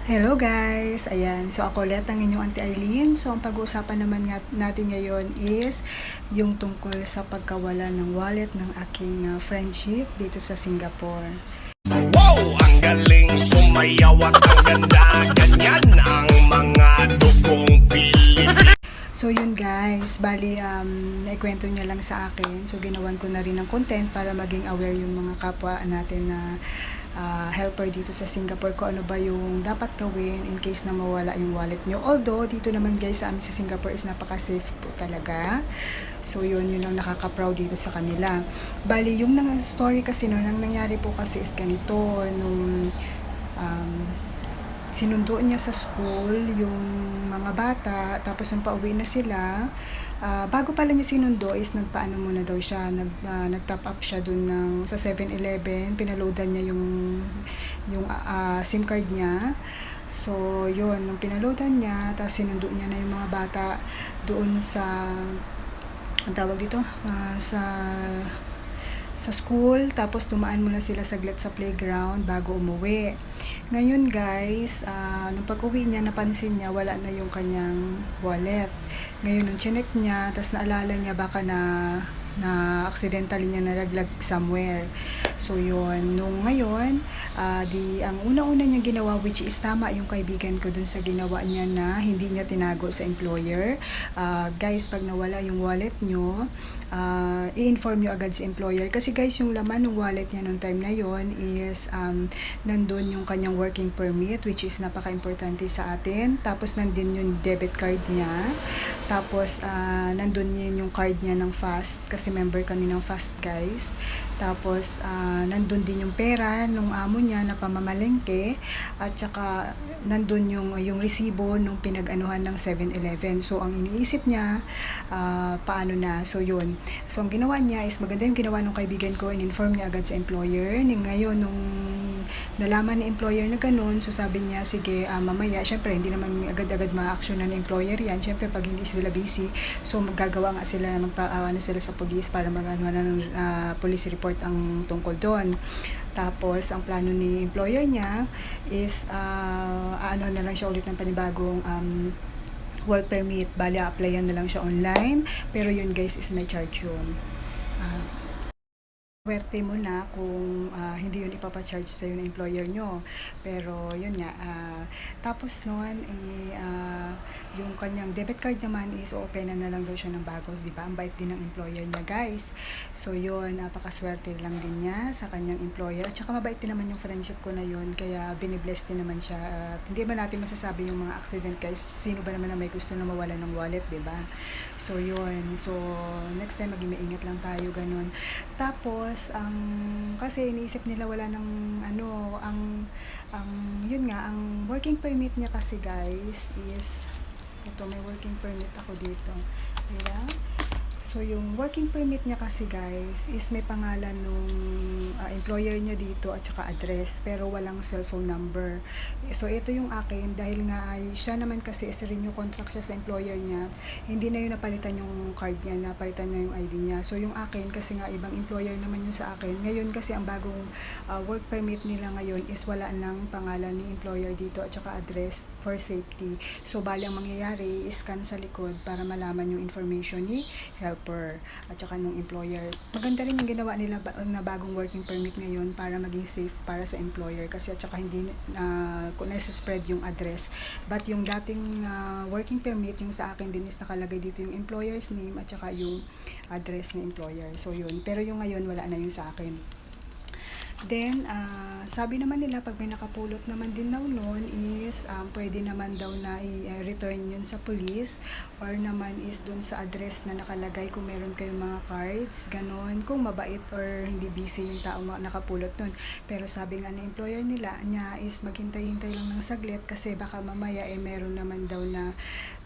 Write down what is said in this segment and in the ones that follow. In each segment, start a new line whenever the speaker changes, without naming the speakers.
Hello guys! Ayan, so ako ulit ang inyong Auntie Eileen. So ang pag-uusapan naman natin ngayon is yung tungkol sa pagkawala ng wallet ng aking friendship dito sa Singapore.
Wow! Ang galing sumayaw at ang ganda. Ganyan ang mga dugong Pilipino.
So yun guys, bali naikwento niya lang sa akin. So ginawan ko na rin ng content para maging aware yung mga kapwa natin na helper dito sa Singapore kung ano ba yung dapat gawin in case na mawala yung wallet nyo. Although, dito naman guys sa amin sa Singapore is napaka-safe po talaga. So yun ang nakaka-proud dito sa kanila. Bali, yung story kasi noon, ang nangyari po kasi is ganito, nung sinundo niya sa school yung mga bata, tapos nung pauwi na sila, bago pala niya sinundo is nagpaano muna daw siya, nag-top up siya dun sa 7-Eleven, pinaloadan niya yung SIM card niya. So yun, nung pinaloadan niya, tapos sinundo niya na yung mga bata doon sa, ang tawag dito, sa school, tapos dumaan muna sila saglit sa playground bago umuwi. Ngayon guys, nung pag-uwi niya, napansin niya wala na yung kanyang wallet. Ngayon nung chinek niya, tapos naalala niya baka accidentally niya nalaglag somewhere. So yun, nung ngayon, ang una-una niya ginawa, which is tama yung kaibigan ko dun sa ginawa niya na hindi niya tinago sa employer. Guys, pag nawala yung wallet nyo, i-inform nyo agad sa employer. Kasi guys, yung laman ng wallet niya nung time na yon is nandun yung kanyang working permit, which is napaka-importante sa atin. Tapos nandun yung debit card niya. Tapos nandun yun yung card niya ng Fast, kasi member kami ng Fast guys. Tapos nandun din yung pera nung amo niya na pamamalengke, at saka nandun yung resibo nung pinag-anuhan ng 7-Eleven. So ang iniisip niya, paano na. So yun, so ang ginawa niya is maganda yung ginawa ng kaibigan ko, in-inform niya agad sa employer. Ngayon nung nalaman ni employer na ganun, so sabi niya, sige, mamaya, syempre hindi naman agad-agad ma-action ng employer yan, syempre pag hindi sila busy, so magagawa nga sila na magpa-ano sila sa police para mag-ano ng police report ang tungkol doon. Tapos ang plano ni employer niya is ano na lang siya ulit ng panibagong work permit. Bali, applyan na lang siya online, pero yun guys is may charge yun. Swerte mo na kung hindi yun ipapacharge sa'yo ng employer nyo. Pero yun nga, tapos noon, yung kanyang debit card naman is openan na lang daw siya ng bago, di ba? Ang bait din ng employer niya guys. So yun, napakaswerte lang din niya sa kanyang employer. At saka mabait din naman yung friendship ko na yun, kaya binibless din naman siya. Hindi man natin masasabi yung mga accident guys, sino ba naman na may gusto na mawala ng wallet, di ba? So yun, so next time maging maingat lang tayo, ganun. Tapos kasi iniisip nila wala ng yun nga, ang working permit niya kasi guys is ito, may working permit ako dito, diba? So yung working permit niya kasi guys is may pangalan nung employer niya dito at saka address, pero walang cellphone number. So ito yung akin, dahil nga siya naman kasi is renew contract siya sa employer niya, hindi na yun napalitan yung card niya, napalitan na yung ID niya. So yung akin kasi nga ibang employer naman yun sa akin. Ngayon kasi ang bagong work permit nila ngayon is wala ng pangalan ni employer dito at saka address for safety. So bali ang mangyayari is scan sa likod para malaman yung information ni helper at saka nung employer. Maganda rin yung ginawa nila na bagong working permit ngayon para maging safe para sa employer, kasi at saka hindi kung nasa-spread yung address. But yung dating working permit, yung sa akin din is nakalagay dito yung employer's name at saka yung address ng employer. So yun, pero yung ngayon wala na yung sa akin. Then, sabi naman nila pag may nakapulot naman din daw noon is pwede naman daw na i-return yun sa police, or naman is dun sa address na nakalagay kung meron kayong mga cards, ganon, kung mabait or hindi busy yung tao nakapulot nun. Pero sabi nga ng employer niya is maghintay-hintay lang ng saglit, kasi baka mamaya meron naman daw na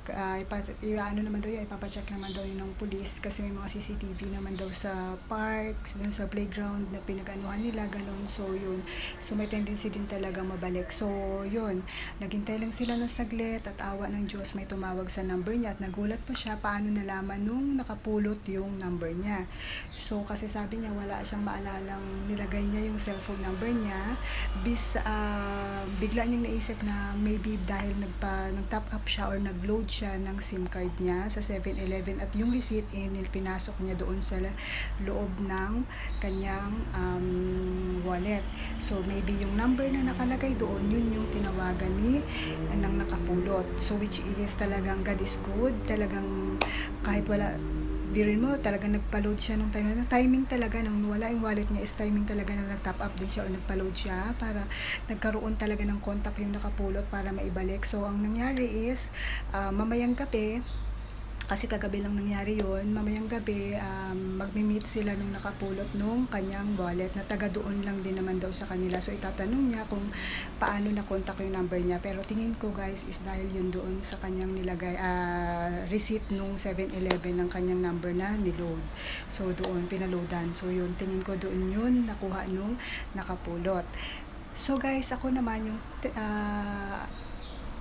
ano naman daw yun, ipapacheck naman daw yun ng police kasi may mga CCTV naman daw sa parks, dun sa playground na pinag-anuhan nila, ganun. So yun, so may tendency din talaga mabalik. So yun, naghintay lang sila ng saglit at awa ng Diyos may tumawag sa number niya at nagulat pa siya paano nalaman nung nakapulot yung number niya. So kasi sabi niya wala siyang maalalang nilagay niya yung cellphone number niya, bigla niyang naisip na maybe dahil nag-top up siya or nag-load siya ng SIM card niya sa 7-Eleven at yung receipt pinasok niya doon sa loob ng kanyang wallet. So maybe yung number na nakalagay doon, yun yung tinawagan ng nakapulot. So which is talagang God is good, talagang kahit wala birin mo, talaga nagpa-load siya nung time na timing talaga nang wala yung wallet niya is timing talaga na nag-top up din siya or nagpa-load siya para nagkaroon talaga ng contact yung nakapulot para maibalik. So ang nangyari is mamayang gabi, kasi kagabi lang nangyari yon, mamayang gabi magmi-meet sila nung nakapulot nung kanyang wallet na taga doon lang din naman daw sa kanila. So itatanong niya kung paano na-contact yung number niya, pero tingin ko guys is dahil yun doon sa kanyang nilagay receipt nung 7-Eleven ng kanyang number na niload. So doon pinaloadan. So yun, tingin ko doon yun nakuha nung nakapulot. So guys, ako naman yung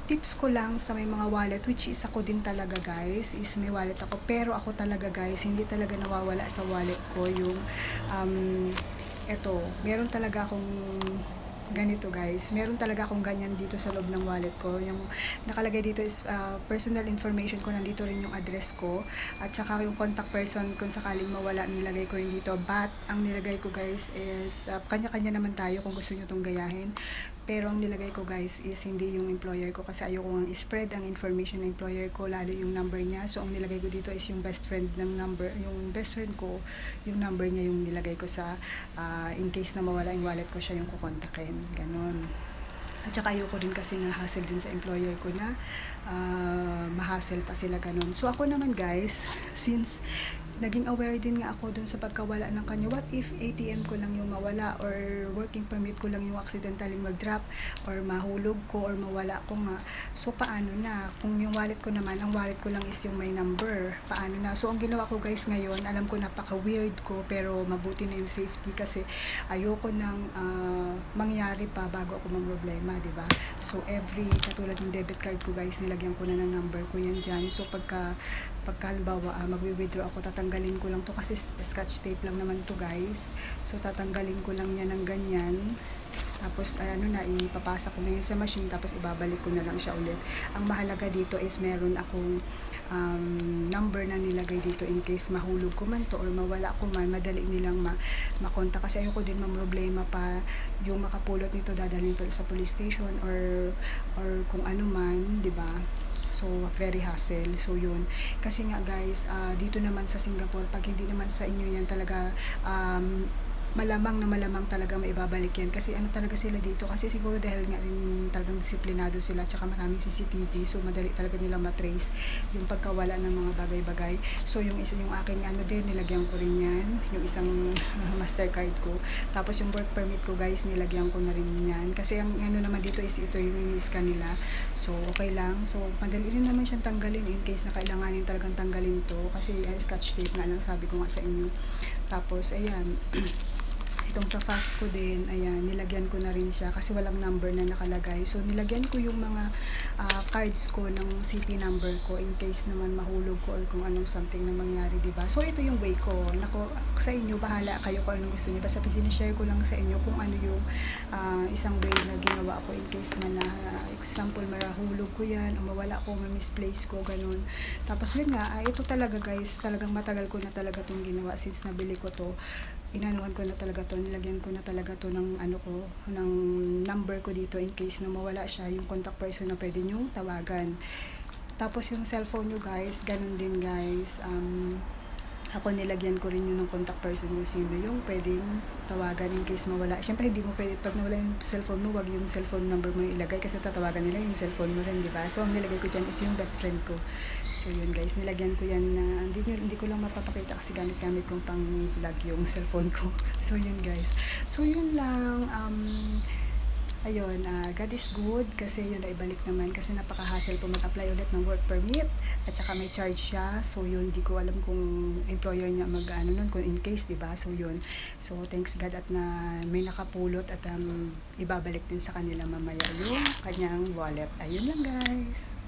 tips ko lang sa may mga wallet, which is ako din talaga guys, is may wallet ako, pero ako talaga guys, hindi talaga nawawala sa wallet ko yung eto, meron talaga akong ganito guys, meron talaga akong ganyan dito sa loob ng wallet ko. Yung nakalagay dito is personal information ko, nandito rin yung address ko at saka yung contact person kung sakaling mawala, nilagay ko rin dito. But ang nilagay ko guys is kanya-kanya naman tayo kung gusto nyo itong gayahin, pero ang nilagay ko guys is hindi yung employer ko kasi ayoko nga i-spread ang information ng employer ko, lalo yung number niya. So ang nilagay ko dito is yung best friend ng number, yung best friend ko, yung number niya yung nilagay ko sa in case na mawala yung wallet ko, siya yung kukontakin, ganon. At saka ayoko din kasi na-hassle din sa employer ko na ma-hassle pa sila, ganon. So ako naman guys, since naging aware din nga ako dun sa pagkawala ng kanya, what if ATM ko lang yung mawala or working permit ko lang yung accidentally mag-drop or mahulog ko or mawala ko nga. So paano na? Kung yung wallet ko naman, ang wallet ko lang is yung may number, paano na? So ang ginawa ko guys ngayon, alam ko napaka-weird ko pero mabuti na yung safety kasi ayoko nang mangyari pa bago ako problema, di ba? So katulad ng debit card ko guys, nilagyan ko na ng number ko yan dyan. So pagka halimbawa magwi-withdraw ako, tatanggalin ko lang to kasi scotch tape lang naman to guys. So tatanggalin ko lang yan ng ganyan, tapos ipapasa ko na yan sa machine, tapos ibabalik ko na lang siya ulit. Ang mahalaga dito is meron akong number na nilagay dito in case mahulog ko man to or mawala ko man, madali nilang makonta kasi ayoko din problema pa yung makapulot nito, dadalhin pa sa police station or kung ano man, di ba? So very hassle. So yun, kasi nga guys, dito naman sa Singapore, pag hindi naman sa inyo yan talaga, malamang talaga maibabalik yan kasi talaga sila dito, kasi siguro dahil nga rin talagang disiplinado sila tsaka maraming CCTV, so madali talaga nilang matrace yung pagkawala ng mga bagay-bagay. So yung aking din, nilagyan ko rin yan, yung isang Mastercard ko, tapos yung work permit ko guys, nilagyan ko na rin yan kasi ang naman dito is ito yung i-scan nila. So okay lang, so madali rin naman siyang tanggalin in case na kailanganin talagang tanggalin to kasi scotch tape nga lang, sabi ko nga sa inyo. Tapos ayan, itong sa fast ko din, ayan, nilagyan ko na rin siya kasi walang number na nakalagay. So nilagyan ko yung mga cards ko ng CP number ko in case naman mahulog ko or kung anong something na mangyari, diba? So ito yung way ko. Nako, sa inyo, bahala kayo kung anong gusto niyo. Basta sinishare ko lang sa inyo kung ano yung isang way na ginawa ko in case man na example mahulog ko yan o mawala ko, ma-misplace ko, ganun. Tapos yun nga, ito talaga guys, talagang matagal ko na talaga itong ginawa since nabili ko to. Inanuhan ko na talaga to, nilagyan ko na talaga to ng ng number ko dito in case na mawala siya, yung contact person na pwede nyong tawagan. Tapos yung cellphone nyo guys, ganun din guys, ako nilagyan ko rin yun ng contact person kung sino yung pwedeng tawagan in case mawala. Siyempre hindi mo pwede, pag nawala yung cellphone mo, wag yung cellphone number mo yung ilagay kasi tatawagan nila yung cellphone mo rin, diba? So ang nilagay ko dyan is yung best friend ko. So yun guys, nilagyan ko yan na hindi ko lang mapapakita kasi gamit kong pang vlog yung cellphone ko. So yun guys, so yun lang, ayun, God is good kasi yun na ibalik naman kasi napaka-hassle po mag-apply ulit ng work permit at saka may charge siya. So yun, di ko alam kung employer niya mag-ano nun, kung in case, di ba? So yun. So thanks God at na may nakapulot at ibabalik din sa kanila mamaya yung kanyang wallet. Ayun lang guys.